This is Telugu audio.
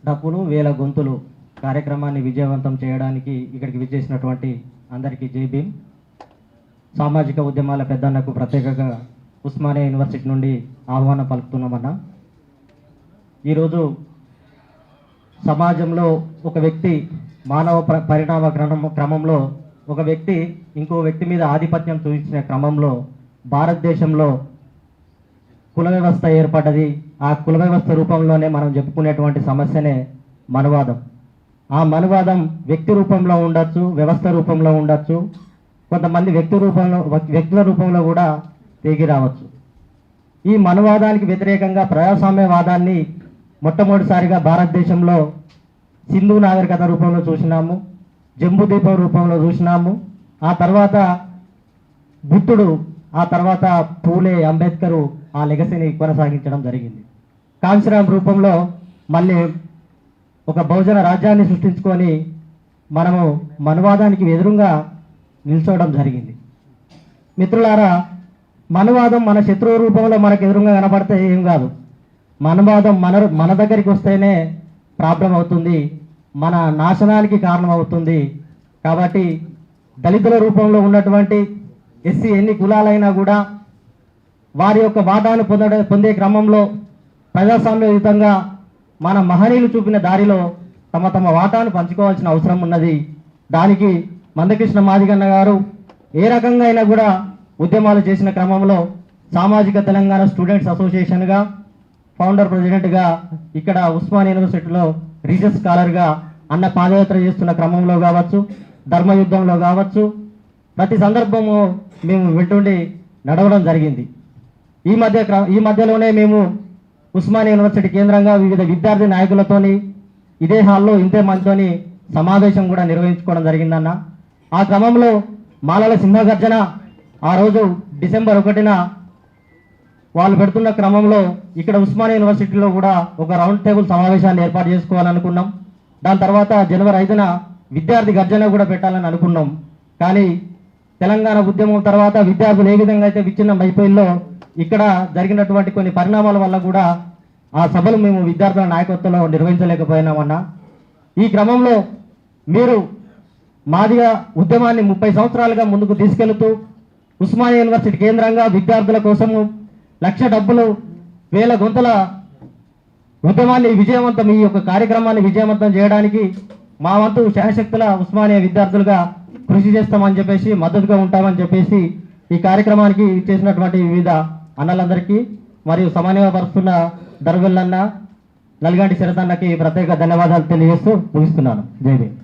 డప్పులు వేల గొంతులు కార్యక్రమాన్ని విజయవంతం చేయడానికి ఇక్కడికి విచ్చేసినటువంటి అందరికీ జై భీమ్. సామాజిక ఉద్యమాల పెద్దన్నకు ప్రత్యేకంగా ఉస్మానియా యూనివర్సిటీ నుండి ఆహ్వానం పలుకుతున్నామన్నా. ఈరోజు సమాజంలో ఒక వ్యక్తి మానవ పరిణామ క్రమంలో ఒక వ్యక్తి ఇంకో వ్యక్తి మీద ఆధిపత్యం చూపించిన క్రమంలో భారతదేశంలో కుల వ్యవస్థ ఏర్పడ్డది. ఆ కుల వ్యవస్థ రూపంలోనే మనం చెప్పుకునేటువంటి సమస్యనే మనువాదం. ఆ మనువాదం వ్యక్తి రూపంలో ఉండొచ్చు, వ్యవస్థ రూపంలో ఉండొచ్చు, కొంతమంది వ్యక్తుల రూపంలో కూడా తిరిగి రావచ్చు. ఈ మనువాదానికి వ్యతిరేకంగా ప్రజాస్వామ్యవాదాన్ని మొట్టమొదటిసారిగా భారతదేశంలో సింధు నాగరికత రూపంలో చూసినాము, జంబూద్వీపం రూపంలో చూసినాము. ఆ తర్వాత బుద్ధుడు, ఆ తర్వాత పూలే అంబేద్కర్ ఆ లెగసీని కొనసాగించడం జరిగింది. కాంశీరామ్ రూపంలో మళ్ళీ ఒక బహుజన రాజ్యాన్ని సృష్టించుకొని మనము మనువాదానికి ఎదురుగా నిల్చోవడం జరిగింది. మిత్రులారా, మనువాదం మన శత్రువు రూపంలో మనకు ఎదురుగా కనపడితే ఏం కాదు. మనువాదం మన దగ్గరికి వస్తేనే ప్రాబ్లం అవుతుంది, మన నాశనానికి కారణం అవుతుంది. కాబట్టి దళితుల రూపంలో ఉన్నటువంటి ఎస్సీ ఎన్ని కులాలైనా కూడా వారి యొక్క వాటాను పొందే క్రమంలో ప్రజాస్వామ్యయుతంగా మన మహనీయులు చూపిన దారిలో తమ తమ వాటాను పంచుకోవాల్సిన అవసరం ఉన్నది. దానికి మందకృష్ణ మాదిగన్న గారు ఏ రకంగా అయినా కూడా ఉద్యమాలు చేసిన క్రమంలో సామాజిక తెలంగాణ స్టూడెంట్స్ అసోసియేషన్గా ఫౌండర్ ప్రెసిడెంట్గా ఇక్కడ ఉస్మానియా యూనివర్సిటీలో రీసెర్చ్ స్కాలర్గా అన్న పాదయాత్ర చేస్తున్న క్రమంలో కావచ్చు, ధర్మయుద్ధంలో కావచ్చు, ప్రతి సందర్భము మేము వింటుండి నడవడం జరిగింది. ఈ మధ్యలోనే మేము ఉస్మానియా యూనివర్సిటీ కేంద్రంగా వివిధ విద్యార్థి నాయకులతోని ఇదే హాల్లో ఇంతే మందితోని సమావేశం కూడా నిర్వహించుకోవడం జరిగిందన్న. ఆ క్రమంలో మాలల సింహగర్జన ఆ రోజు డిసెంబర్ 1న వాళ్ళు పెడుతున్న క్రమంలో ఇక్కడ ఉస్మానియా యూనివర్సిటీలో కూడా ఒక రౌండ్ టేబుల్ సమావేశాన్ని ఏర్పాటు చేసుకోవాలనుకున్నాం. దాని తర్వాత జనవరి 5న విద్యార్థి గర్జన కూడా పెట్టాలని అనుకున్నాం. కానీ తెలంగాణ ఉద్యమం తర్వాత విద్యార్థులు ఏ విధంగా అయితే విచ్ఛిన్నం అయిపోయిందో ఇక్కడ జరిగినటువంటి కొన్ని పరిణామాల వల్ల కూడా ఆ సభలు మేము విద్యార్థుల నాయకత్వంలో నిర్వహించలేకపోయినామన్నా. ఈ క్రమంలో మీరు మాదిగా ఉద్యమాన్ని 30 సంవత్సరాలుగా ముందుకు తీసుకెళ్తూ ఉస్మానియా యూనివర్సిటీ కేంద్రంగా విద్యార్థుల కోసము లక్ష డబ్బులు వేల గొంతుల ఉద్యమాన్ని విజయవంతం, ఈ యొక్క కార్యక్రమాన్ని విజయవంతం చేయడానికి మా వంతు శాయశక్తుల ఉస్మానియా విద్యార్థులుగా కృషి చేస్తామని చెప్పేసి, మద్దతుగా ఉంటామని చెప్పేసి ఈ కార్యక్రమానికి చేసినటువంటి వివిధ అన్నలందరికీ మరియు సమన్వయపరుస్తున్న దర్వెల్లన్న, నల్గంటి శరతన్నకి ప్రత్యేక ధన్యవాదాలు తెలియజేస్తూ ముగిస్తున్నాను. జై భీమ్.